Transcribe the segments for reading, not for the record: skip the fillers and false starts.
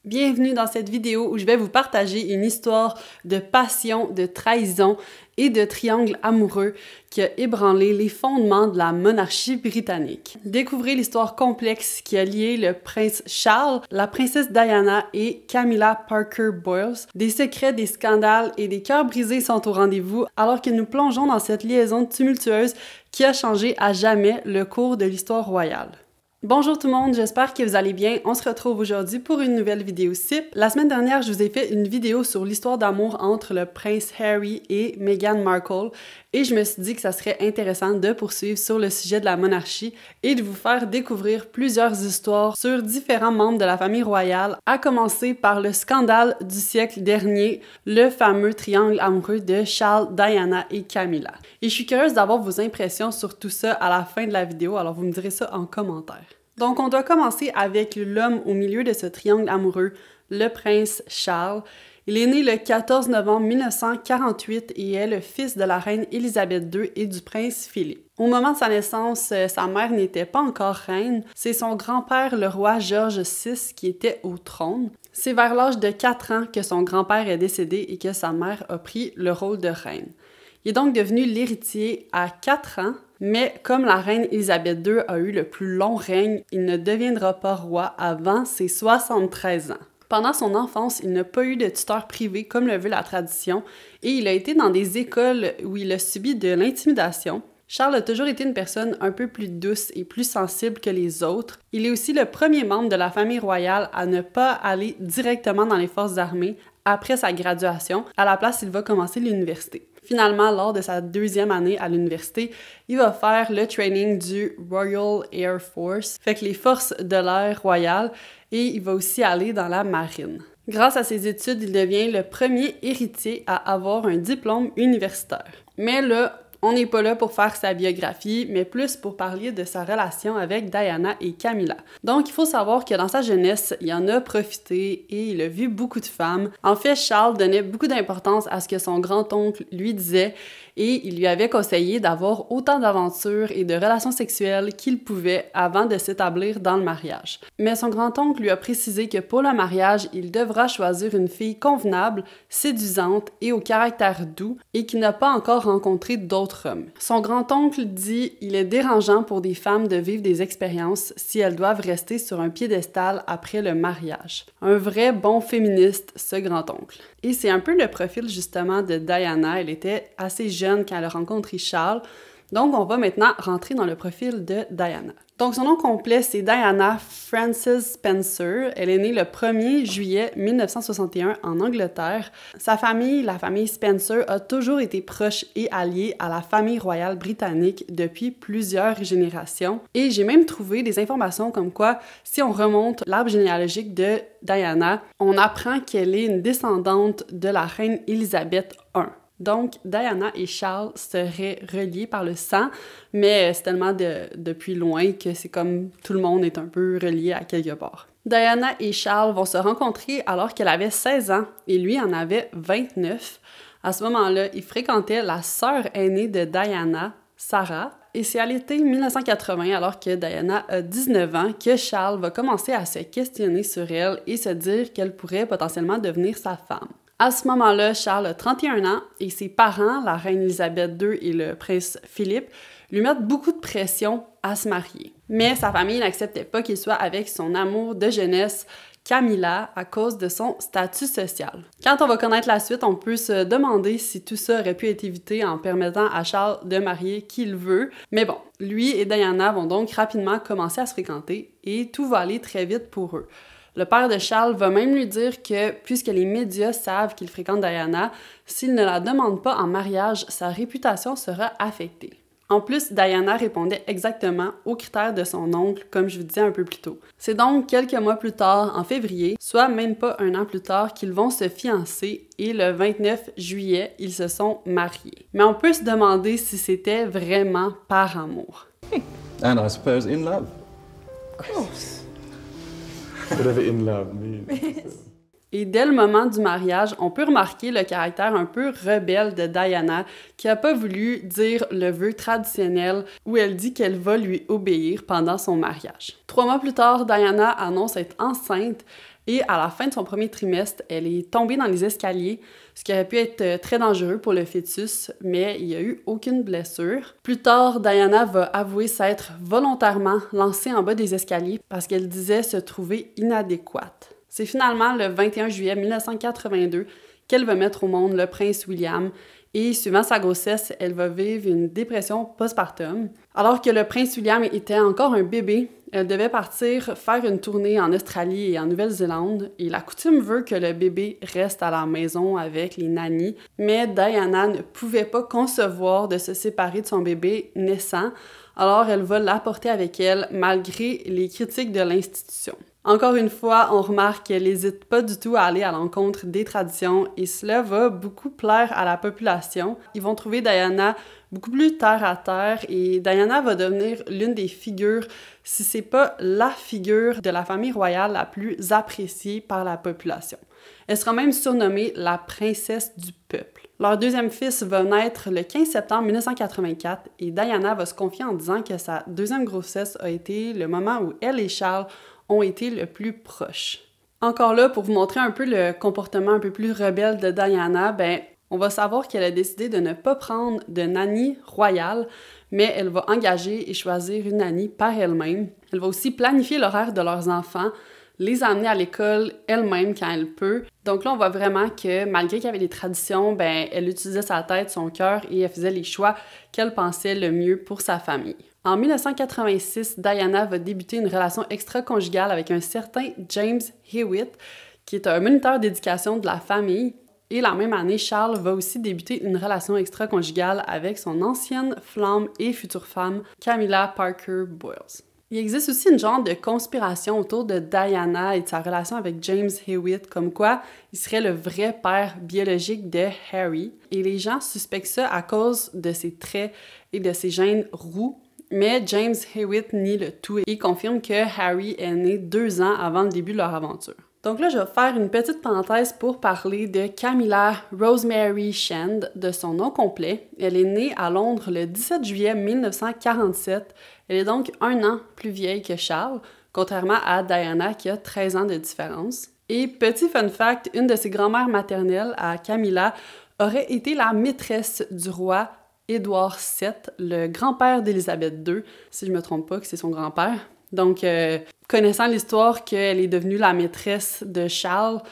Bienvenue dans cette vidéo où je vais vous partager une histoire de passion, de trahison et de triangle amoureux qui a ébranlé les fondements de la monarchie britannique. Découvrez l'histoire complexe qui a lié le prince Charles, la princesse Diana et Camilla Parker Bowles. Des secrets, des scandales et des cœurs brisés sont au rendez-vous alors que nous plongeons dans cette liaison tumultueuse qui a changé à jamais le cours de l'histoire royale. Bonjour tout le monde, j'espère que vous allez bien. On se retrouve aujourd'hui pour une nouvelle vidéo SIP. La semaine dernière, je vous ai fait une vidéo sur l'histoire d'amour entre le prince Harry et Meghan Markle et je me suis dit que ça serait intéressant de poursuivre sur le sujet de la monarchie et de vous faire découvrir plusieurs histoires sur différents membres de la famille royale, à commencer par le scandale du siècle dernier, le fameux triangle amoureux de Charles, Diana et Camilla. Et je suis curieuse d'avoir vos impressions sur tout ça à la fin de la vidéo, alors vous me direz ça en commentaire. Donc, on doit commencer avec l'homme au milieu de ce triangle amoureux, le prince Charles. Il est né le 14 novembre 1948 et est le fils de la reine Élisabeth II et du prince Philippe. Au moment de sa naissance, sa mère n'était pas encore reine. C'est son grand-père, le roi George VI, qui était au trône. C'est vers l'âge de 4 ans que son grand-père est décédé et que sa mère a pris le rôle de reine. Il est donc devenu l'héritier à 4 ans, mais comme la reine Élisabeth II a eu le plus long règne, il ne deviendra pas roi avant ses 73 ans. Pendant son enfance, il n'a pas eu de tuteur privé comme le veut la tradition et il a été dans des écoles où il a subi de l'intimidation. Charles a toujours été une personne un peu plus douce et plus sensible que les autres. Il est aussi le premier membre de la famille royale à ne pas aller directement dans les forces armées après sa graduation. À la place, il va commencer l'université. Finalement, lors de sa deuxième année à l'université, il va faire le training du Royal Air Force, fait que les forces de l'air royales, et il va aussi aller dans la marine. Grâce à ses études, il devient le premier héritier à avoir un diplôme universitaire. Mais là, on n'est pas là pour faire sa biographie, mais plus pour parler de sa relation avec Diana et Camilla. Donc, il faut savoir que dans sa jeunesse, il en a profité et il a vu beaucoup de femmes. En fait, Charles donnait beaucoup d'importance à ce que son grand-oncle lui disait et il lui avait conseillé d'avoir autant d'aventures et de relations sexuelles qu'il pouvait avant de s'établir dans le mariage. Mais son grand-oncle lui a précisé que pour le mariage, il devra choisir une fille convenable, séduisante et au caractère doux et qui n'a pas encore rencontré d'autres hommes. Son grand-oncle dit « Il est dérangeant pour des femmes de vivre des expériences si elles doivent rester sur un piédestal après le mariage. » Un vrai bon féministe, ce grand-oncle. Et c'est un peu le profil justement de Diana. Elle était assez jeune quand elle a rencontré Charles. Donc, on va maintenant rentrer dans le profil de Diana. Donc, son nom complet, c'est Diana Frances Spencer. Elle est née le 1er juillet 1961 en Angleterre. Sa famille, la famille Spencer, a toujours été proche et alliée à la famille royale britannique depuis plusieurs générations. Et j'ai même trouvé des informations comme quoi, si on remonte l'arbre généalogique de Diana, on apprend qu'elle est une descendante de la reine Élisabeth I. Donc, Diana et Charles seraient reliés par le sang, mais c'est tellement depuis loin que c'est comme tout le monde est un peu relié à quelque part. Diana et Charles vont se rencontrer alors qu'elle avait 16 ans et lui en avait 29. À ce moment-là, il fréquentait la sœur aînée de Diana, Sarah, et c'est à l'été 1980, alors que Diana a 19 ans, que Charles va commencer à se questionner sur elle et se dire qu'elle pourrait potentiellement devenir sa femme. À ce moment-là, Charles a 31 ans et ses parents, la reine Élisabeth II et le prince Philippe, lui mettent beaucoup de pression à se marier. Mais sa famille n'acceptait pas qu'il soit avec son amour de jeunesse, Camilla, à cause de son statut social. Quand on va connaître la suite, on peut se demander si tout ça aurait pu être évité en permettant à Charles de marier qui il veut. Mais bon, lui et Diana vont donc rapidement commencer à se fréquenter et tout va aller très vite pour eux. Le père de Charles va même lui dire que, puisque les médias savent qu'il fréquente Diana, s'il ne la demande pas en mariage, sa réputation sera affectée. En plus, Diana répondait exactement aux critères de son oncle, comme je vous disais un peu plus tôt. C'est donc quelques mois plus tard, en février, soit même pas un an plus tard, qu'ils vont se fiancer et le 29 juillet, ils se sont mariés. Mais on peut se demander si c'était vraiment par amour. And I suppose in love. Of course. Whatever in love means. Et dès le moment du mariage, on peut remarquer le caractère un peu rebelle de Diana qui n'a pas voulu dire le vœu traditionnel où elle dit qu'elle va lui obéir pendant son mariage. 3 mois plus tard, Diana annonce être enceinte Et à la fin de son premier trimestre, elle est tombée dans les escaliers, ce qui aurait pu être très dangereux pour le fœtus, mais il n'y a eu aucune blessure. Plus tard, Diana va avouer s'être volontairement lancée en bas des escaliers parce qu'elle disait se trouver inadéquate. C'est finalement le 21 juillet 1982 qu'elle va mettre au monde le prince William, et suivant sa grossesse, elle va vivre une dépression postpartum. Alors que le prince William était encore un bébé, elle devait partir faire une tournée en Australie et en Nouvelle-Zélande, et la coutume veut que le bébé reste à la maison avec les nannies, mais Diana ne pouvait pas concevoir de se séparer de son bébé naissant, alors elle va l'apporter avec elle malgré les critiques de l'institution. Encore une fois, on remarque qu'elle n'hésite pas du tout à aller à l'encontre des traditions et cela va beaucoup plaire à la population. Ils vont trouver Diana beaucoup plus terre à terre et Diana va devenir l'une des figures, si c'est pas la figure de la famille royale la plus appréciée par la population. Elle sera même surnommée la princesse du peuple. Leur deuxième fils va naître le 15 septembre 1984 et Diana va se confier en disant que sa deuxième grossesse a été le moment où elle et Charles ont été le plus proches. Encore là, pour vous montrer un peu le comportement un peu plus rebelle de Diana, on va savoir qu'elle a décidé de ne pas prendre de nanny royale, mais elle va engager et choisir une nanny par elle-même. Elle va aussi planifier l'horaire de leurs enfants, les amener à l'école elle-même quand elle peut. Donc là, on voit vraiment que malgré qu'il y avait des traditions, elle utilisait sa tête, son cœur et elle faisait les choix qu'elle pensait le mieux pour sa famille. En 1986, Diana va débuter une relation extra-conjugale avec un certain James Hewitt, qui est un moniteur d'éducation de la famille. Et la même année, Charles va aussi débuter une relation extra-conjugale avec son ancienne flamme et future femme, Camilla Parker Boyles. Il existe aussi une genre de conspiration autour de Diana et de sa relation avec James Hewitt, comme quoi il serait le vrai père biologique de Harry. Et les gens suspectent ça à cause de ses traits et de ses gènes roux. Mais James Hewitt nie le tout et confirme que Harry est né 2 ans avant le début de leur aventure. Donc là, je vais faire une petite parenthèse pour parler de Camilla Rosemary Shand, de son nom complet. Elle est née à Londres le 17 juillet 1947. Elle est donc 1 an plus vieille que Charles, contrairement à Diana qui a 13 ans de différence. Et petit fun fact, une de ses grand-mères maternelles, à Camilla, aurait été la maîtresse du roi Édouard VII, le grand-père d'Élisabeth II, si je me trompe pas que c'est son grand-père. Donc, connaissant l'histoire qu'elle est devenue la maîtresse de Charles,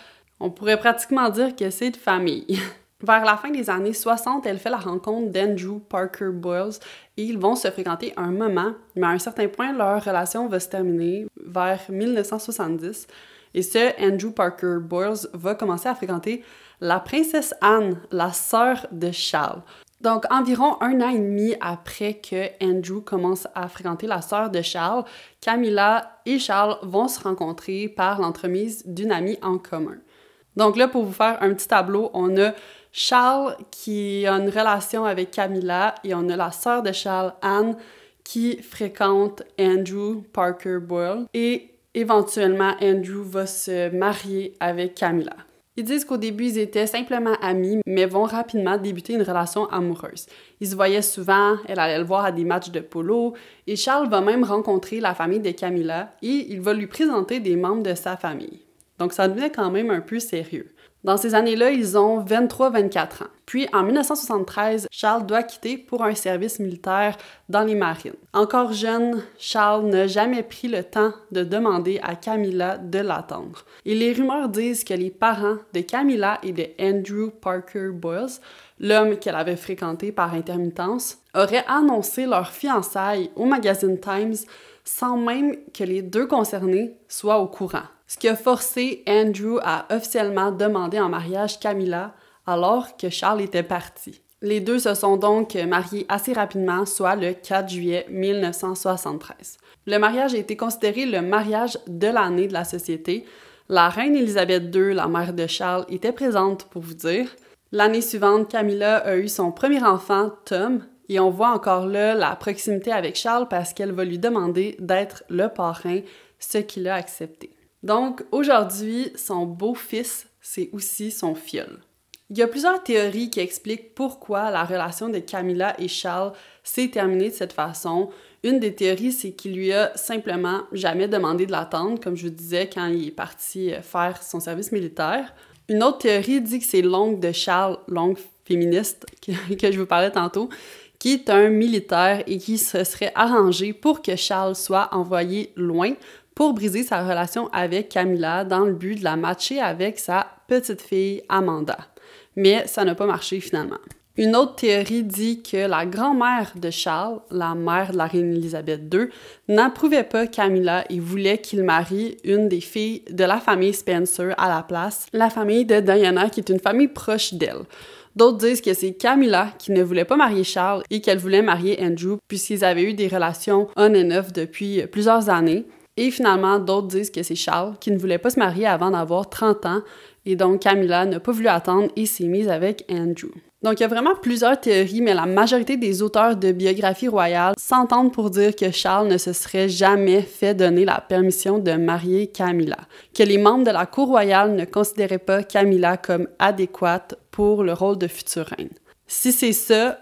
on pourrait pratiquement dire que c'est de famille. Vers la fin des années 60, elle fait la rencontre d'Andrew Parker Boyles et ils vont se fréquenter un moment, mais à un certain point, leur relation va se terminer vers 1970. Et ce, Andrew Parker Boyles va commencer à fréquenter la princesse Anne, la sœur de Charles. Donc, environ 1 an et demi après que Andrew commence à fréquenter la sœur de Charles, Camilla et Charles vont se rencontrer par l'entremise d'une amie en commun. Donc là, pour vous faire un petit tableau, on a Charles qui a une relation avec Camilla et on a la sœur de Charles, Anne, qui fréquente Andrew Parker Boyles et éventuellement Andrew va se marier avec Camilla. Ils disent qu'au début, ils étaient simplement amis, mais vont rapidement débuter une relation amoureuse. Ils se voyaient souvent, elle allait le voir à des matchs de polo, et Charles va même rencontrer la famille de Camilla et il va lui présenter des membres de sa famille. Donc ça devenait quand même un peu sérieux. Dans ces années-là, ils ont 23-24 ans. Puis, en 1973, Charles doit quitter pour un service militaire dans les marines. Encore jeune, Charles n'a jamais pris le temps de demander à Camilla de l'attendre. Et les rumeurs disent que les parents de Camilla et de Andrew Parker Boyles, l'homme qu'elle avait fréquenté par intermittence, auraient annoncé leur fiançailles au magazine Times sans même que les deux concernés soient au courant. Ce qui a forcé Andrew à officiellement demander en mariage Camilla alors que Charles était parti. Les deux se sont donc mariés assez rapidement, soit le 4 juillet 1973. Le mariage a été considéré le mariage de l'année de la société. La reine Élisabeth II, la mère de Charles, était présente pour vous dire. L'année suivante, Camilla a eu son premier enfant, Tom, et on voit encore là la proximité avec Charles parce qu'elle va lui demander d'être le parrain, ce qu'il a accepté. Donc, aujourd'hui, son beau-fils, c'est aussi son fiole. Il y a plusieurs théories qui expliquent pourquoi la relation de Camilla et Charles s'est terminée de cette façon. Une des théories, c'est qu'il lui a simplement jamais demandé de l'attendre, comme je vous disais, quand il est parti faire son service militaire. Une autre théorie dit que c'est l'oncle de Charles, l'oncle féministe que je vous parlais tantôt, qui est un militaire et qui se serait arrangé pour que Charles soit envoyé loin pour briser sa relation avec Camilla dans le but de la matcher avec sa petite fille Amanda. Mais ça n'a pas marché finalement. Une autre théorie dit que la grand-mère de Charles, la mère de la reine Élisabeth II, n'approuvait pas Camilla et voulait qu'il marie une des filles de la famille Spencer à la place, la famille de Diana, qui est une famille proche d'elle. D'autres disent que c'est Camilla qui ne voulait pas marier Charles et qu'elle voulait marier Andrew puisqu'ils avaient eu des relations on and off depuis plusieurs années. Et finalement, d'autres disent que c'est Charles qui ne voulait pas se marier avant d'avoir 30 ans et donc Camilla n'a pas voulu attendre et s'est mise avec Andrew. Donc, il y a vraiment plusieurs théories, mais la majorité des auteurs de biographies royales s'entendent pour dire que Charles ne se serait jamais fait donner la permission de marier Camilla, que les membres de la cour royale ne considéraient pas Camilla comme adéquate pour le rôle de future reine. Si c'est ça,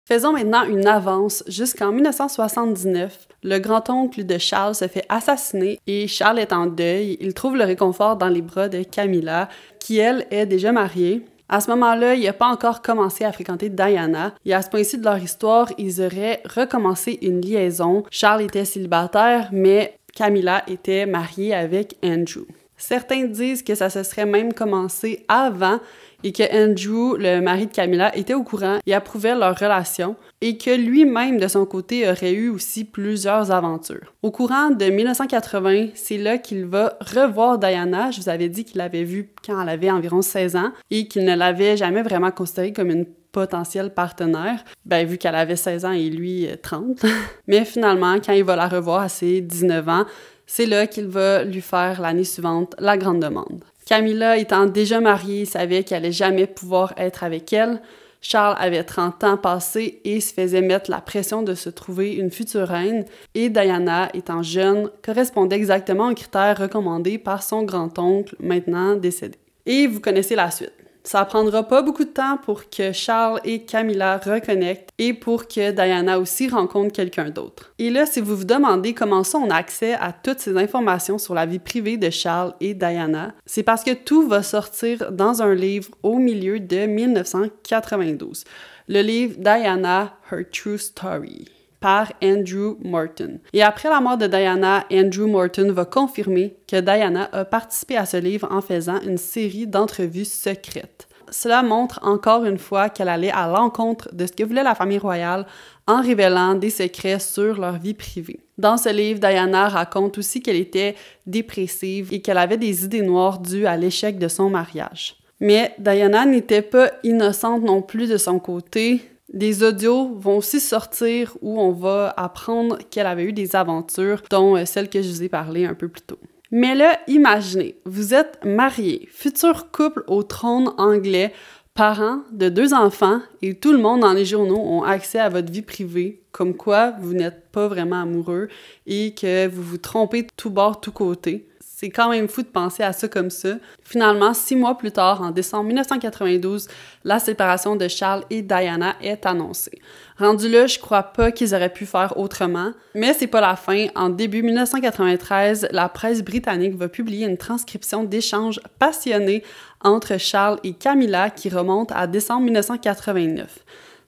faisons maintenant une avance jusqu'en 1979. Le grand-oncle de Charles se fait assassiner et Charles est en deuil. Il trouve le réconfort dans les bras de Camilla, qui, elle, est déjà mariée. À ce moment-là, il n'a pas encore commencé à fréquenter Diana. Et à ce point-ci de leur histoire, ils auraient recommencé une liaison. Charles était célibataire, mais Camilla était mariée avec Andrew. Certains disent que ça se serait même commencé avant et que Andrew, le mari de Camilla, était au courant et approuvait leur relation et que lui-même, de son côté, aurait eu aussi plusieurs aventures. Au courant de 1980, c'est là qu'il va revoir Diana. Je vous avais dit qu'il l'avait vue quand elle avait environ 16 ans et qu'il ne l'avait jamais vraiment considérée comme une potentielle partenaire, vu qu'elle avait 16 ans et lui 30. Mais finalement, quand il va la revoir à ses 19 ans, c'est là qu'il va lui faire l'année suivante la grande demande. Camilla, étant déjà mariée, savait qu'elle allait jamais pouvoir être avec elle. Charles avait 30 ans passés et se faisait mettre la pression de se trouver une future reine. Et Diana, étant jeune, correspondait exactement aux critères recommandés par son grand-oncle, maintenant décédé. Et vous connaissez la suite. Ça prendra pas beaucoup de temps pour que Charles et Camilla reconnectent et pour que Diana aussi rencontre quelqu'un d'autre. Et là, si vous vous demandez comment ça on a accès à toutes ces informations sur la vie privée de Charles et Diana, c'est parce que tout va sortir dans un livre au milieu de 1992. Le livre Diana, Her True Story, par Andrew Morton. Et après la mort de Diana, Andrew Morton va confirmer que Diana a participé à ce livre en faisant une série d'entrevues secrètes. Cela montre encore une fois qu'elle allait à l'encontre de ce que voulait la famille royale en révélant des secrets sur leur vie privée. Dans ce livre, Diana raconte aussi qu'elle était dépressive et qu'elle avait des idées noires dues à l'échec de son mariage. Mais Diana n'était pas innocente non plus de son côté. Des audios vont aussi sortir où on va apprendre qu'elle avait eu des aventures, dont celle que je vous ai parlé un peu plus tôt. Mais là, imaginez, vous êtes mariés, futur couple au trône anglais, parents de 2 enfants, et tout le monde dans les journaux ont accès à votre vie privée, comme quoi vous n'êtes pas vraiment amoureux et que vous vous trompez de tout bord, tout côté. C'est quand même fou de penser à ça comme ça. Finalement, 6 mois plus tard, en décembre 1992, la séparation de Charles et Diana est annoncée. Rendu là, je crois pas qu'ils auraient pu faire autrement, mais c'est pas la fin. En début 1993, la presse britannique va publier une transcription d'échanges passionnés entre Charles et Camilla qui remonte à décembre 1989.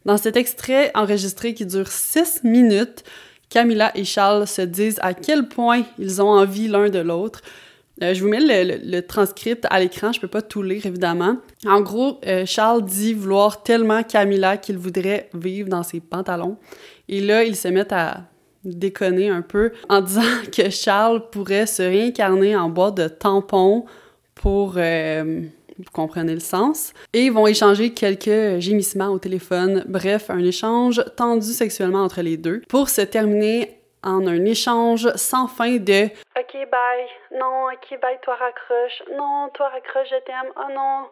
Dans cet extrait enregistré qui dure 6 minutes, Camilla et Charles se disent à quel point ils ont envie l'un de l'autre. Je vous mets le transcript à l'écran, je peux pas tout lire évidemment. En gros, Charles dit vouloir tellement Camilla qu'il voudrait vivre dans ses pantalons. Et là, ils se mettent à déconner un peu en disant que Charles pourrait se réincarner en boîte de tampons pour... vous comprenez le sens. Et ils vont échanger quelques gémissements au téléphone. Bref, un échange tendu sexuellement entre les deux pour se terminer en un échange sans fin de « Ok, bye. Non, ok, bye, toi raccroche. Non, toi raccroche, je t'aime. Oh non,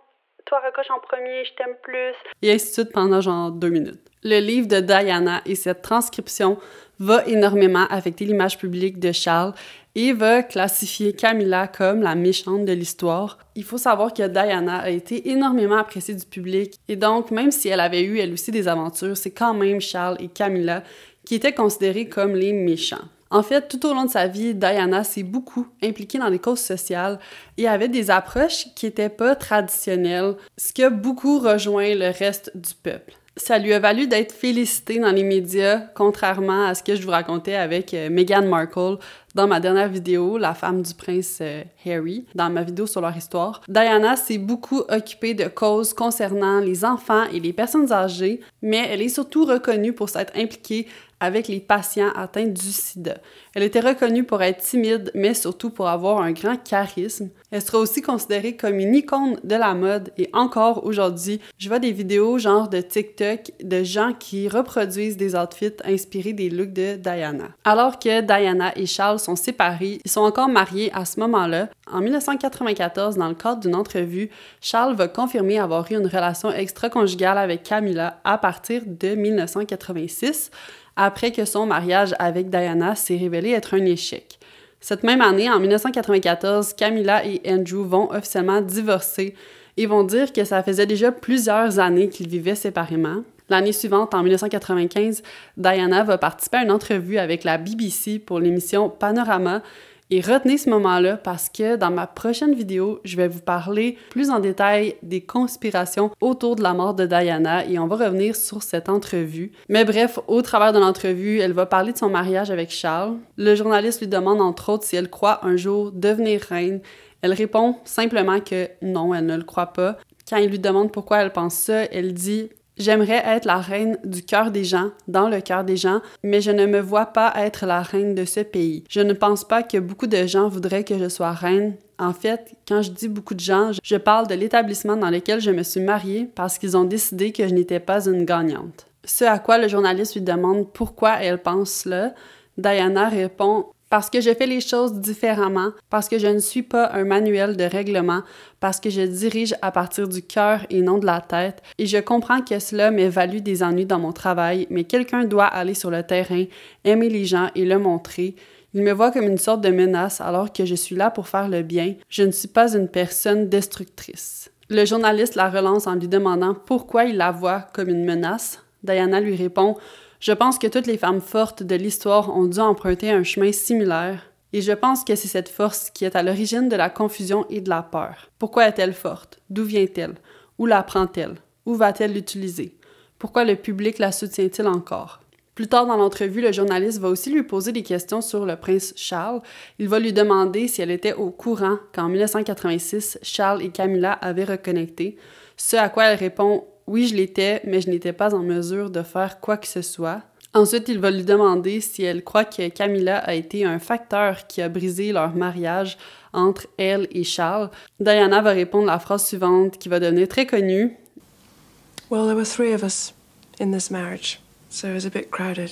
toi raccroche en premier, je t'aime plus. » Et ainsi de suite pendant genre 2 minutes. Le livre de Diana et cette transcription va énormément affecter l'image publique de Charles et va classifier Camilla comme la méchante de l'histoire. Il faut savoir que Diana a été énormément appréciée du public et donc, même si elle avait eu elle aussi des aventures, c'est quand même Charles et Camilla qui étaient considérés comme les méchants. En fait, tout au long de sa vie, Diana s'est beaucoup impliquée dans des causes sociales et avait des approches qui n'étaient pas traditionnelles, ce qui a beaucoup rejoint le reste du peuple. Ça lui a valu d'être félicitée dans les médias, contrairement à ce que je vous racontais avec Meghan Markle dans ma dernière vidéo, la femme du prince Harry, dans ma vidéo sur leur histoire. Diana s'est beaucoup occupée de causes concernant les enfants et les personnes âgées, mais elle est surtout reconnue pour s'être impliquée avec les patients atteints du sida. Elle était reconnue pour être timide, mais surtout pour avoir un grand charisme. Elle sera aussi considérée comme une icône de la mode et encore aujourd'hui, je vois des vidéos genre de TikTok de gens qui reproduisent des outfits inspirés des looks de Diana. Alors que Diana et Charles sont séparés, ils sont encore mariés à ce moment-là. En 1994, dans le cadre d'une entrevue, Charles va confirmer avoir eu une relation extra-conjugale avec Camilla à partir de 1986, après que son mariage avec Diana s'est révélé être un échec. Cette même année, en 1994, Camilla et Andrew vont officiellement divorcer et vont dire que ça faisait déjà plusieurs années qu'ils vivaient séparément. L'année suivante, en 1995, Diana va participer à une entrevue avec la BBC pour l'émission Panorama. Et retenez ce moment-là parce que dans ma prochaine vidéo, je vais vous parler plus en détail des conspirations autour de la mort de Diana et on va revenir sur cette entrevue. Mais bref, au travers de l'entrevue, elle va parler de son mariage avec Charles. Le journaliste lui demande entre autres si elle croit un jour devenir reine. Elle répond simplement que non, elle ne le croit pas. Quand il lui demande pourquoi elle pense ça, elle dit « J'aimerais être la reine du cœur des gens, dans le cœur des gens, mais je ne me vois pas être la reine de ce pays. Je ne pense pas que beaucoup de gens voudraient que je sois reine. En fait, quand je dis beaucoup de gens, je parle de l'établissement dans lequel je me suis mariée parce qu'ils ont décidé que je n'étais pas une gagnante. » Ce à quoi le journaliste lui demande pourquoi elle pense cela, Diana répond « Parce que je fais les choses différemment, parce que je ne suis pas un manuel de règlement, parce que je dirige à partir du cœur et non de la tête, et je comprends que cela m'ait valu des ennuis dans mon travail, mais quelqu'un doit aller sur le terrain, aimer les gens et le montrer. Il me voit comme une sorte de menace alors que je suis là pour faire le bien. Je ne suis pas une personne destructrice. » Le journaliste la relance en lui demandant pourquoi il la voit comme une menace. Diana lui répond « Je pense que toutes les femmes fortes de l'histoire ont dû emprunter un chemin similaire, et je pense que c'est cette force qui est à l'origine de la confusion et de la peur. Pourquoi est-elle forte? D'où vient-elle? Où la prend-elle? Où va-t-elle l'utiliser? Pourquoi le public la soutient-il encore? » Plus tard dans l'entrevue, le journaliste va aussi lui poser des questions sur le prince Charles. Il va lui demander si elle était au courant qu'en 1986, Charles et Camilla avaient reconnecté, ce à quoi elle répond « Oui, je l'étais, mais je n'étais pas en mesure de faire quoi que ce soit. » Ensuite, il va lui demander si elle croit que Camilla a été un facteur qui a brisé leur mariage entre elle et Charles. Diana va répondre la phrase suivante qui va devenir très connue. « Well, there were 3 of us in this marriage, so it was a bit crowded. »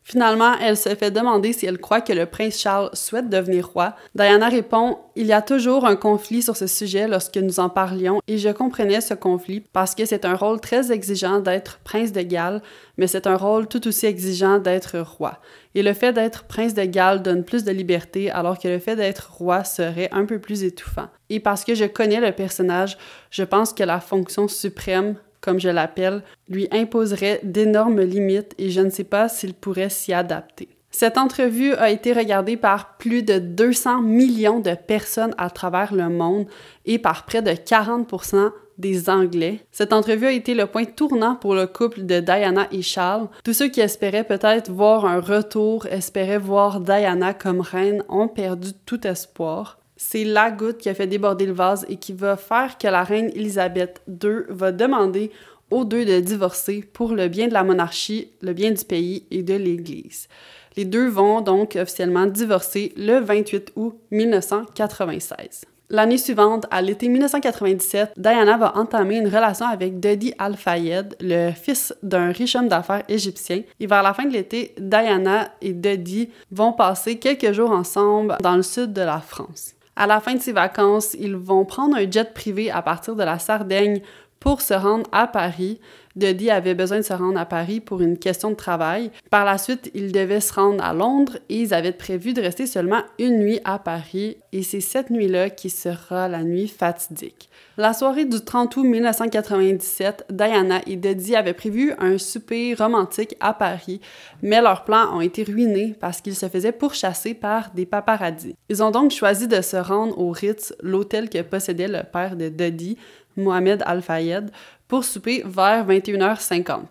Finalement, elle se fait demander si elle croit que le prince Charles souhaite devenir roi. Diana répond « Il y a toujours un conflit sur ce sujet lorsque nous en parlions et je comprenais ce conflit parce que c'est un rôle très exigeant d'être prince de Galles, mais c'est un rôle tout aussi exigeant d'être roi. Et le fait d'être prince de Galles donne plus de liberté alors que le fait d'être roi serait un peu plus étouffant. Et parce que je connais le personnage, je pense que la fonction suprême, comme je l'appelle, lui imposerait d'énormes limites et je ne sais pas s'il pourrait s'y adapter. » Cette entrevue a été regardée par plus de 200 millions de personnes à travers le monde et par près de 40% des Anglais. Cette entrevue a été le point tournant pour le couple de Diana et Charles. Tous ceux qui espéraient peut-être voir un retour, espéraient voir Diana comme reine, ont perdu tout espoir. C'est la goutte qui a fait déborder le vase et qui va faire que la reine Élisabeth II va demander aux deux de divorcer pour le bien de la monarchie, le bien du pays et de l'Église. Les deux vont donc officiellement divorcer le 28 août 1996. L'année suivante, à l'été 1997, Diana va entamer une relation avec Dodi Al-Fayed, le fils d'un riche homme d'affaires égyptien. Et vers la fin de l'été, Diana et Dodi vont passer quelques jours ensemble dans le sud de la France. À la fin de ses vacances, ils vont prendre un jet privé à partir de la Sardaigne pour se rendre à Paris. Dodie avait besoin de se rendre à Paris pour une question de travail. Par la suite, ils devaient se rendre à Londres et ils avaient prévu de rester seulement une nuit à Paris. Et c'est cette nuit-là qui sera la nuit fatidique. La soirée du 30 août 1997, Diana et Dodie avaient prévu un souper romantique à Paris, mais leurs plans ont été ruinés parce qu'ils se faisaient pourchasser par des paparazzis. Ils ont donc choisi de se rendre au Ritz, l'hôtel que possédait le père de Dodie, Mohamed Al-Fayed, pour souper vers 21h50.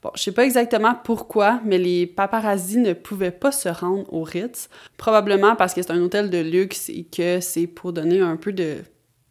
Bon, je sais pas exactement pourquoi, mais les paparazzis ne pouvaient pas se rendre au Ritz, probablement parce que c'est un hôtel de luxe et que c'est pour donner un peu de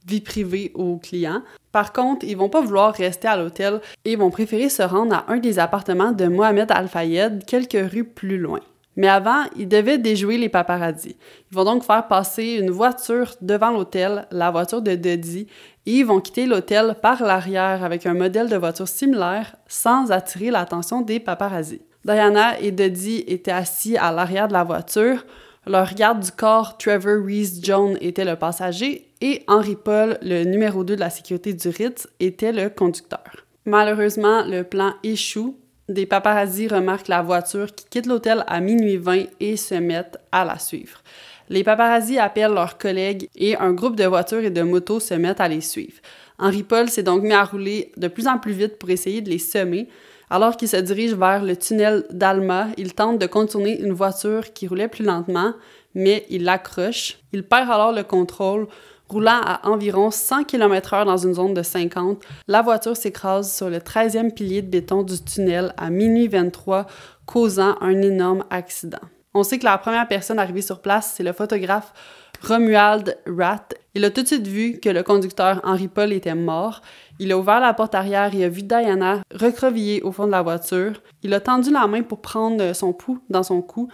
vie privée aux clients. Par contre, ils vont pas vouloir rester à l'hôtel et vont préférer se rendre à un des appartements de Mohamed Al-Fayed, quelques rues plus loin. Mais avant, ils devaient déjouer les paparazzis. Ils vont donc faire passer une voiture devant l'hôtel, la voiture de Dodie, et ils vont quitter l'hôtel par l'arrière avec un modèle de voiture similaire sans attirer l'attention des paparazzis. Diana et Dodie étaient assis à l'arrière de la voiture. Leur garde du corps, Trevor Rees-Jones, était le passager et Henry Paul, le numéro 2 de la sécurité du Ritz, était le conducteur. Malheureusement, le plan échoue. Des paparazzis remarquent la voiture qui quitte l'hôtel à minuit 20 et se mettent à la suivre. Les paparazzis appellent leurs collègues et un groupe de voitures et de motos se mettent à les suivre. Henry Paul s'est donc mis à rouler de plus en plus vite pour essayer de les semer. Alors qu'il se dirige vers le tunnel d'Alma, il tente de contourner une voiture qui roulait plus lentement, mais il l'accroche. Il perd alors le contrôle. Roulant à environ 100 km/h dans une zone de 50, la voiture s'écrase sur le 13e pilier de béton du tunnel à minuit 23, causant un énorme accident. On sait que la première personne arrivée sur place, c'est le photographe Romuald Rath. Il a tout de suite vu que le conducteur Henry Paul était mort. Il a ouvert la porte arrière et a vu Diana recroquevillée au fond de la voiture. Il a tendu la main pour prendre son pouls dans son cou.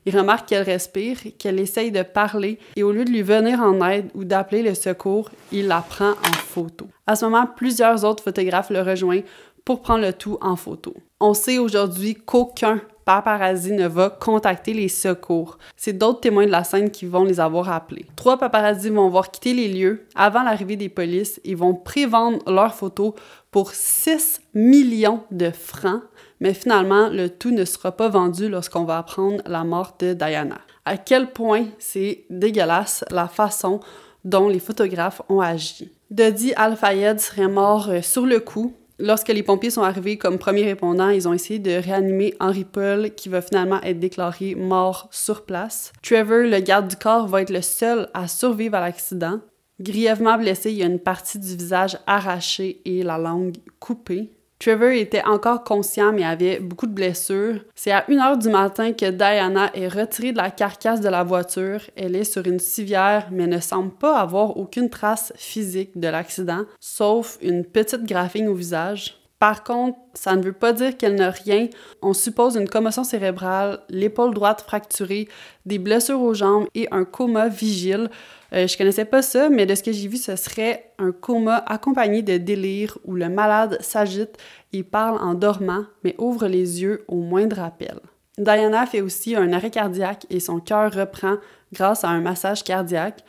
Il remarque qu'elle respire, qu'elle essaye de parler et au lieu de lui venir en aide ou d'appeler le secours, il la prend en photo. À ce moment, plusieurs autres photographes le rejoignent pour prendre le tout en photo. On sait aujourd'hui qu'aucun paparazzi ne va contacter les secours. C'est d'autres témoins de la scène qui vont les avoir appelés. 3 paparazzis vont voir quitter les lieux avant l'arrivée des polices et vont prévendre leurs photos pour 6 millions de francs. Mais finalement, le tout ne sera pas vendu lorsqu'on va apprendre la mort de Diana. À quel point c'est dégueulasse la façon dont les photographes ont agi. Dodie Al-Fayed serait mort sur le coup. Lorsque les pompiers sont arrivés comme premiers répondants, ils ont essayé de réanimer Henry Paul, qui va finalement être déclaré mort sur place. Trevor, le garde du corps, va être le seul à survivre à l'accident. Grièvement blessé, il y a une partie du visage arrachée et la langue coupée. Trevor était encore conscient mais avait beaucoup de blessures. C'est à 1h du matin que Diana est retirée de la carcasse de la voiture. Elle est sur une civière mais ne semble pas avoir aucune trace physique de l'accident, sauf une petite graphine au visage. Par contre, ça ne veut pas dire qu'elle n'a rien. On suppose une commotion cérébrale, l'épaule droite fracturée, des blessures aux jambes et un coma vigile. Je connaissais pas ça, mais de ce que j'ai vu, ce serait un coma accompagné de délire où le malade s'agite et parle en dormant, mais ouvre les yeux au moindre appel. Diana fait aussi un arrêt cardiaque et son cœur reprend grâce à un massage cardiaque.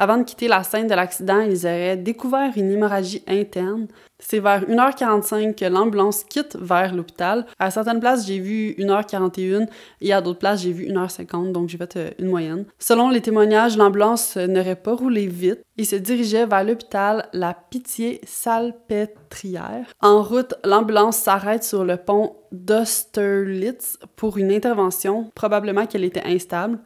Avant de quitter la scène de l'accident, ils auraient découvert une hémorragie interne. C'est vers 1h45 que l'ambulance quitte vers l'hôpital. À certaines places, j'ai vu 1h41 et à d'autres places, j'ai vu 1h50, donc j'ai fait une moyenne. Selon les témoignages, l'ambulance n'aurait pas roulé vite et se dirigeait vers l'hôpital La Pitié-Salpêtrière. En route, l'ambulance s'arrête sur le pont d'Austerlitz pour une intervention, probablement qu'elle était instable.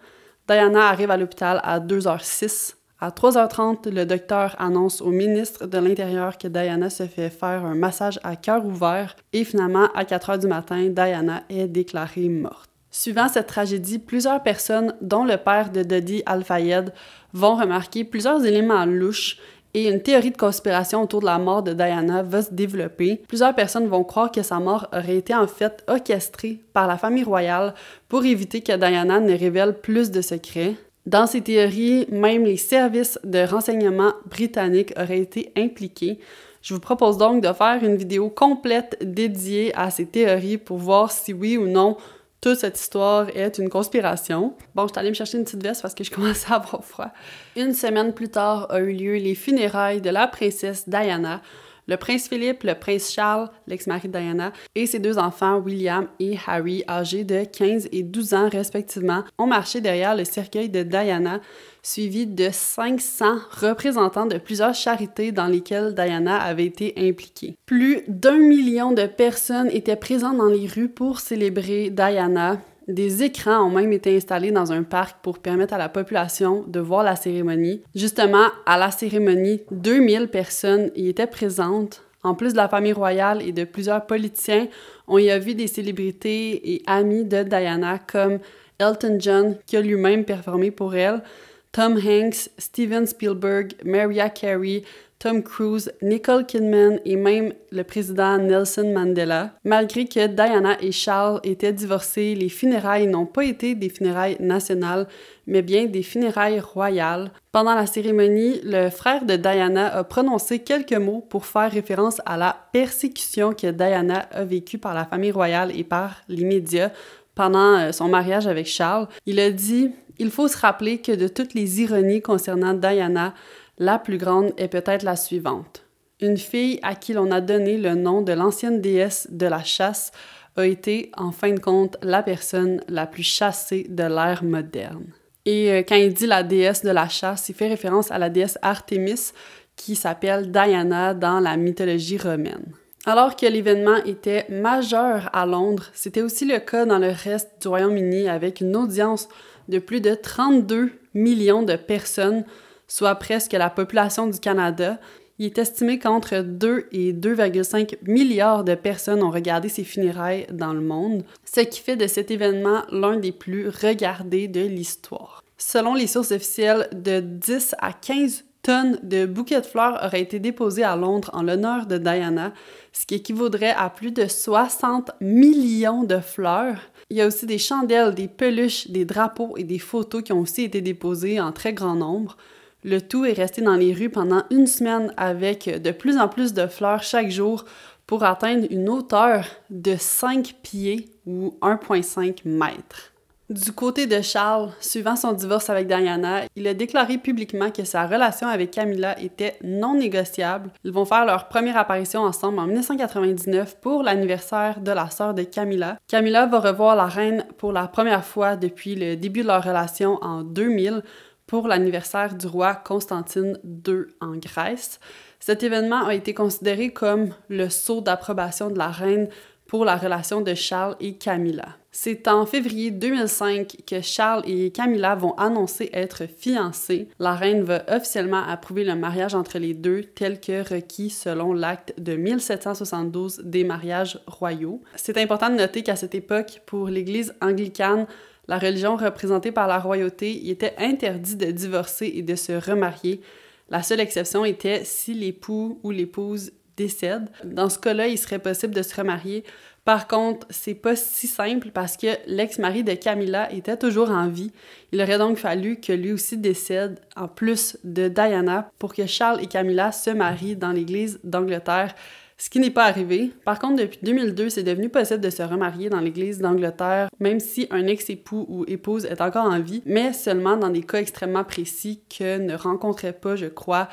Diana arrive à l'hôpital à 2h06. À 3h30, le docteur annonce au ministre de l'Intérieur que Diana se fait faire un massage à cœur ouvert et finalement, à 4h du matin, Diana est déclarée morte. Suivant cette tragédie, plusieurs personnes, dont le père de Dodie Al-Fayed, vont remarquer plusieurs éléments louches et une théorie de conspiration autour de la mort de Diana va se développer. Plusieurs personnes vont croire que sa mort aurait été en fait orchestrée par la famille royale pour éviter que Diana ne révèle plus de secrets. Dans ces théories, même les services de renseignement britanniques auraient été impliqués. Je vous propose donc de faire une vidéo complète dédiée à ces théories pour voir si oui ou non toute cette histoire est une conspiration. Bon, je suis allée me chercher une petite veste parce que je commençais à avoir froid. Une semaine plus tard a eu lieu les funérailles de la princesse Diana. le prince Philippe, le prince Charles, l'ex-mari de Diana, et ses 2 enfants, William et Harry, âgés de 15 et 12 ans respectivement, ont marché derrière le cercueil de Diana, suivi de 500 représentants de plusieurs charités dans lesquelles Diana avait été impliquée. Plus d'1 million de personnes étaient présentes dans les rues pour célébrer Diana. Des écrans ont même été installés dans un parc pour permettre à la population de voir la cérémonie. Justement, à la cérémonie, 2000 personnes y étaient présentes. En plus de la famille royale et de plusieurs politiciens, on y a vu des célébrités et amis de Diana comme Elton John, qui a lui-même performé pour elle, Tom Hanks, Steven Spielberg, Mariah Carey, Tom Cruise, Nicole Kidman et même le président Nelson Mandela. Malgré que Diana et Charles étaient divorcés, les funérailles n'ont pas été des funérailles nationales, mais bien des funérailles royales. Pendant la cérémonie, le frère de Diana a prononcé quelques mots pour faire référence à la persécution que Diana a vécue par la famille royale et par les médias pendant son mariage avec Charles. Il a dit « Il faut se rappeler que de toutes les ironies concernant Diana, la plus grande est peut-être la suivante. Une fille à qui l'on a donné le nom de l'ancienne déesse de la chasse a été, en fin de compte, la personne la plus chassée de l'ère moderne. » Et quand il dit la déesse de la chasse, il fait référence à la déesse Artémis qui s'appelle Diana dans la mythologie romaine. Alors que l'événement était majeur à Londres, c'était aussi le cas dans le reste du Royaume-Uni avec une audience de plus de 32 millions de personnes, soit presque la population du Canada. Il est estimé qu'entre 2 et 2,5 milliards de personnes ont regardé ces funérailles dans le monde, ce qui fait de cet événement l'un des plus regardés de l'histoire. Selon les sources officielles, de 10 à 15 tonnes de bouquets de fleurs auraient été déposés à Londres en l'honneur de Diana, ce qui équivaudrait à plus de 60 millions de fleurs. Il y a aussi des chandelles, des peluches, des drapeaux et des photos qui ont aussi été déposés en très grand nombre. Le tout est resté dans les rues pendant une semaine avec de plus en plus de fleurs chaque jour pour atteindre une hauteur de 5 pieds ou 1,5 mètres. Du côté de Charles, suivant son divorce avec Diana, il a déclaré publiquement que sa relation avec Camilla était non négociable. Ils vont faire leur première apparition ensemble en 1999 pour l'anniversaire de la sœur de Camilla. Camilla va revoir la reine pour la première fois depuis le début de leur relation en 2000 pour l'anniversaire du roi Constantine II en Grèce. Cet événement a été considéré comme le sceau d'approbation de la reine pour la relation de Charles et Camilla. C'est en février 2005 que Charles et Camilla vont annoncer être fiancés. La reine va officiellement approuver le mariage entre les deux tel que requis selon l'acte de 1772 des mariages royaux. C'est important de noter qu'à cette époque, pour l'Église anglicane, la religion représentée par la royauté, il était interdit de divorcer et de se remarier. La seule exception était si l'époux ou l'épouse décède. Dans ce cas-là, il serait possible de se remarier. Par contre, c'est pas si simple parce que l'ex-mari de Camilla était toujours en vie. Il aurait donc fallu que lui aussi décède, en plus de Diana, pour que Charles et Camilla se marient dans l'Église d'Angleterre, ce qui n'est pas arrivé. Par contre, depuis 2002, c'est devenu possible de se remarier dans l'Église d'Angleterre, même si un ex-époux ou épouse est encore en vie, mais seulement dans des cas extrêmement précis que ne rencontraient pas, je crois,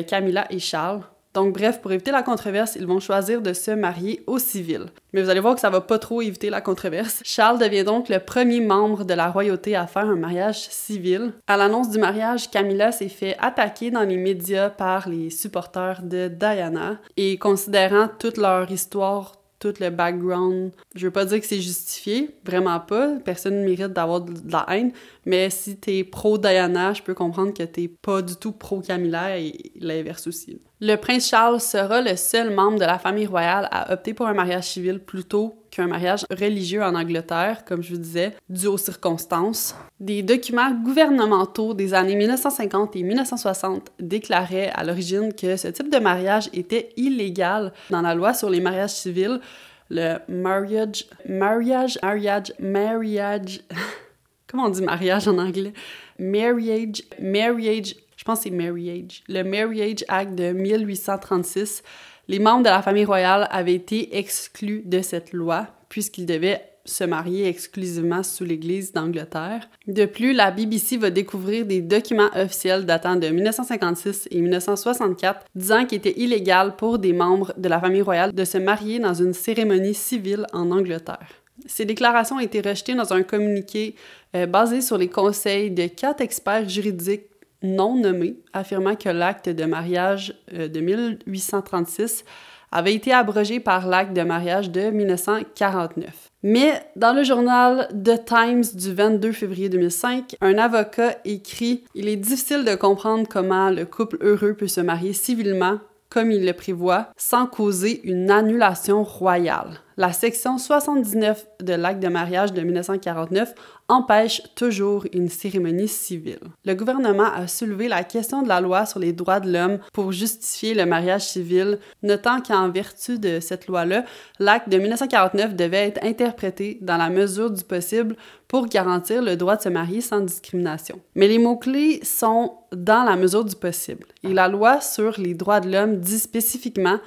Camilla et Charles. Donc bref, pour éviter la controverse, ils vont choisir de se marier au civil. Mais vous allez voir que ça va pas trop éviter la controverse. Charles devient donc le premier membre de la royauté à faire un mariage civil. À l'annonce du mariage, Camilla s'est fait attaquer dans les médias par les supporters de Diana. Et considérant toute leur histoire, tout le background, je veux pas dire que c'est justifié, vraiment pas, personne ne mérite d'avoir de la haine, mais si t'es pro-Diana, je peux comprendre que t'es pas du tout pro-Camilla et l'inverse aussi. Le prince Charles sera le seul membre de la famille royale à opter pour un mariage civil plutôt qu'un mariage religieux en Angleterre, comme je vous disais, dû aux circonstances. Des documents gouvernementaux des années 1950 et 1960 déclaraient à l'origine que ce type de mariage était illégal. Dans la loi sur les mariages civils, le marriage, comment on dit mariage en anglais? Marriage, je pense que c'est marriage. Le Marriage Act de 1836, les membres de la famille royale avaient été exclus de cette loi puisqu'ils devaient se marier exclusivement sous l'Église d'Angleterre. De plus, la BBC va découvrir des documents officiels datant de 1956 et 1964 disant qu'il était illégal pour des membres de la famille royale de se marier dans une cérémonie civile en Angleterre. Ces déclarations ont été rejetées dans un communiqué basé sur les conseils de 4 experts juridiques non nommés, affirmant que l'acte de mariage de 1836 avait été abrogé par l'acte de mariage de 1949. Mais dans le journal The Times du 22 février 2005, un avocat écrit « Il est difficile de comprendre comment le couple heureux peut se marier civilement, comme il le prévoit, sans causer une annulation royale. La section 79 de l'acte de mariage de 1949 empêche toujours une cérémonie civile. Le gouvernement a soulevé la question de la loi sur les droits de l'homme pour justifier le mariage civil, notant qu'en vertu de cette loi-là, l'acte de 1949 devait être interprété dans la mesure du possible pour garantir le droit de se marier sans discrimination. Mais les mots-clés sont « dans la mesure du possible ». Et la loi sur les droits de l'homme dit spécifiquement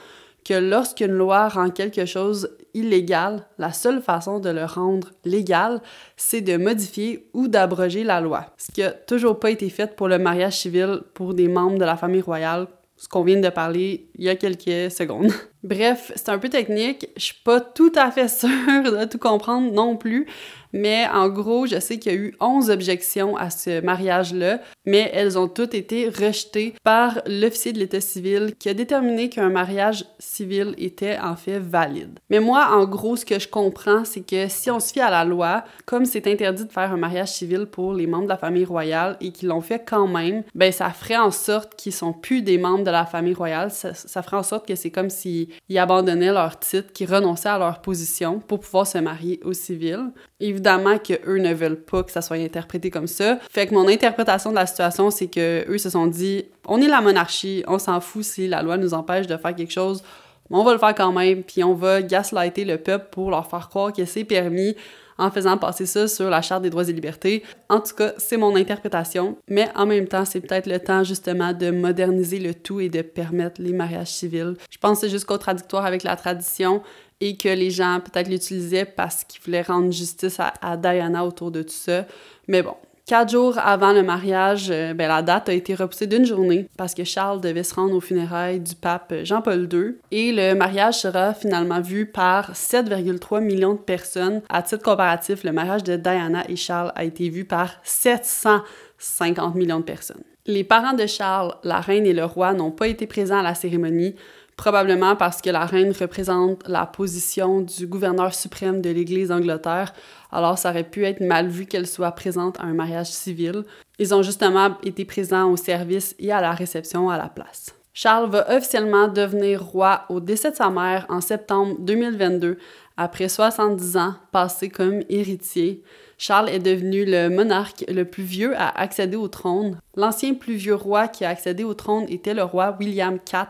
que lorsqu'une loi rend quelque chose illégal, la seule façon de le rendre légal, c'est de modifier ou d'abroger la loi. Ce qui n'a toujours pas été fait pour le mariage civil pour des membres de la famille royale, ce qu'on vient de parler il y a quelques secondes. Bref, c'est un peu technique, je suis pas tout à fait sûre de tout comprendre non plus, mais en gros, je sais qu'il y a eu 11 objections à ce mariage-là, mais elles ont toutes été rejetées par l'officier de l'État civil qui a déterminé qu'un mariage civil était en fait valide. Mais moi, en gros, ce que je comprends, c'est que si on se fie à la loi, comme c'est interdit de faire un mariage civil pour les membres de la famille royale et qu'ils l'ont fait quand même, ben ça ferait en sorte qu'ils sont plus des membres de la famille royale, ça ferait en sorte que c'est comme s'ils abandonnaient leur titre, qu'ils renonçaient à leur position pour pouvoir se marier au civil. Évidemment qu'eux ne veulent pas que ça soit interprété comme ça. Fait que mon interprétation de la situation, c'est que eux se sont dit « On est la monarchie, on s'en fout si la loi nous empêche de faire quelque chose, mais on va le faire quand même, puis on va gaslighter le peuple pour leur faire croire que c'est permis en faisant passer ça sur la Charte des droits et libertés. » En tout cas, c'est mon interprétation, mais en même temps, c'est peut-être le temps justement de moderniser le tout et de permettre les mariages civils. Je pense que c'est juste contradictoire avec la tradition et que les gens peut-être l'utilisaient parce qu'ils voulaient rendre justice à Diana autour de tout ça. Mais bon, 4 jours avant le mariage, la date a été repoussée d'une journée parce que Charles devait se rendre aux funérailles du pape Jean-Paul II. Et le mariage sera finalement vu par 7,3 millions de personnes. À titre comparatif, le mariage de Diana et Charles a été vu par 750 millions de personnes. Les parents de Charles, la reine et le roi n'ont pas été présents à la cérémonie, probablement parce que la reine représente la position du gouverneur suprême de l'Église d'Angleterre, alors ça aurait pu être mal vu qu'elle soit présente à un mariage civil. Ils ont justement été présents au service et à la réception à la place. Charles va officiellement devenir roi au décès de sa mère en septembre 2022, après 70 ans passés comme héritier. Charles est devenu le monarque le plus vieux à accéder au trône. L'ancien plus vieux roi qui a accédé au trône était le roi William IV,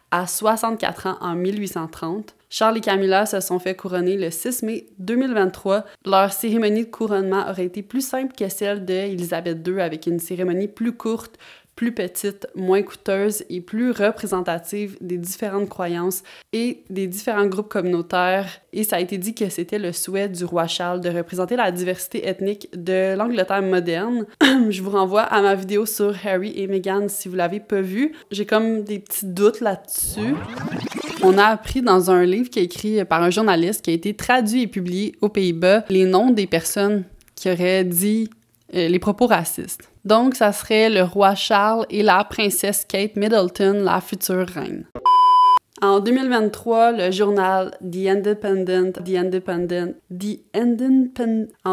à 64 ans en 1830. Charles et Camilla se sont fait couronner le 6 mai 2023. Leur cérémonie de couronnement aurait été plus simple que celle d'Élisabeth II, avec une cérémonie plus courte, plus petite, moins coûteuse et plus représentative des différentes croyances et des différents groupes communautaires. Et ça a été dit que c'était le souhait du roi Charles de représenter la diversité ethnique de l'Angleterre moderne. Je vous renvoie à ma vidéo sur Harry et Meghan si vous l'avez pas vue. J'ai comme des petits doutes là-dessus. On a appris dans un livre qui est écrit par un journaliste qui a été traduit et publié aux Pays-Bas les noms des personnes qui auraient dit les propos racistes. Donc, ça serait le roi Charles et la princesse Kate Middleton, la future reine. En 2023, le journal En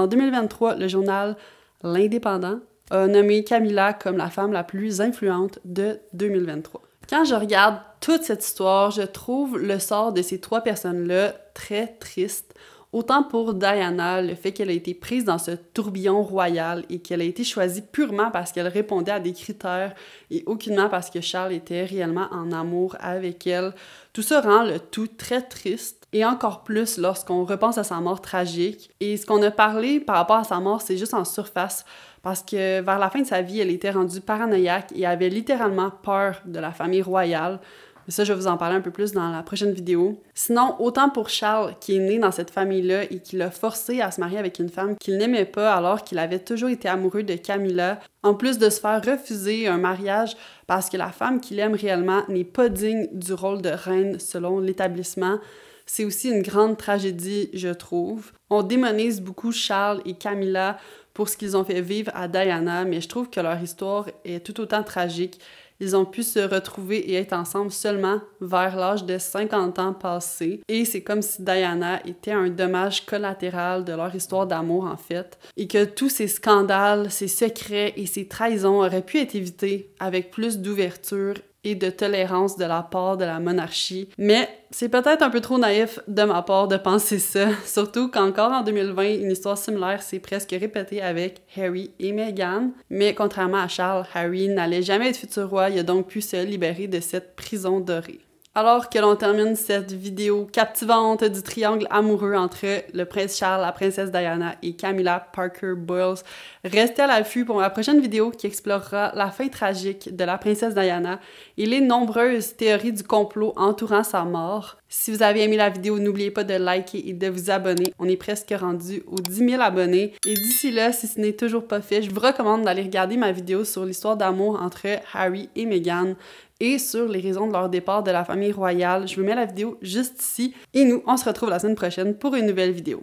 2023, le journal L'Indépendant a nommé Camilla comme la femme la plus influente de 2023. Quand je regarde toute cette histoire, je trouve le sort de ces 3 personnes-là très triste. Autant pour Diana, le fait qu'elle a été prise dans ce tourbillon royal et qu'elle a été choisie purement parce qu'elle répondait à des critères et aucunement parce que Charles était réellement en amour avec elle. Tout ça rend le tout très triste et encore plus lorsqu'on repense à sa mort tragique. Et ce qu'on a parlé par rapport à sa mort, c'est juste en surface parce que vers la fin de sa vie, elle était rendue paranoïaque et avait littéralement peur de la famille royale. Mais ça, je vais vous en parler un peu plus dans la prochaine vidéo. Sinon, autant pour Charles, qui est né dans cette famille-là et qui l'a forcé à se marier avec une femme qu'il n'aimait pas alors qu'il avait toujours été amoureux de Camilla, en plus de se faire refuser un mariage parce que la femme qu'il aime réellement n'est pas digne du rôle de reine selon l'établissement, c'est aussi une grande tragédie, je trouve. On démonise beaucoup Charles et Camilla pour ce qu'ils ont fait vivre à Diana, mais je trouve que leur histoire est tout autant tragique. Ils ont pu se retrouver et être ensemble seulement vers l'âge de 50 ans passés. Et c'est comme si Diana était un dommage collatéral de leur histoire d'amour, en fait. Et que tous ces scandales, ces secrets et ces trahisons auraient pu être évités avec plus d'ouverture et de tolérance de la part de la monarchie. Mais c'est peut-être un peu trop naïf de ma part de penser ça, surtout qu'encore en 2020, une histoire similaire s'est presque répétée avec Harry et Meghan. Mais contrairement à Charles, Harry n'allait jamais être futur roi, il a donc pu se libérer de cette prison dorée. Alors que l'on termine cette vidéo captivante du triangle amoureux entre le prince Charles, la princesse Diana et Camilla Parker Bowles, restez à l'affût pour ma prochaine vidéo qui explorera la fin tragique de la princesse Diana et les nombreuses théories du complot entourant sa mort. Si vous avez aimé la vidéo, n'oubliez pas de liker et de vous abonner. On est presque rendu aux 10 000 abonnés. Et d'ici là, si ce n'est toujours pas fait, je vous recommande d'aller regarder ma vidéo sur l'histoire d'amour entre Harry et Meghan et sur les raisons de leur départ de la famille royale. Je vous mets la vidéo juste ici. Et nous, on se retrouve la semaine prochaine pour une nouvelle vidéo.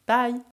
Bye!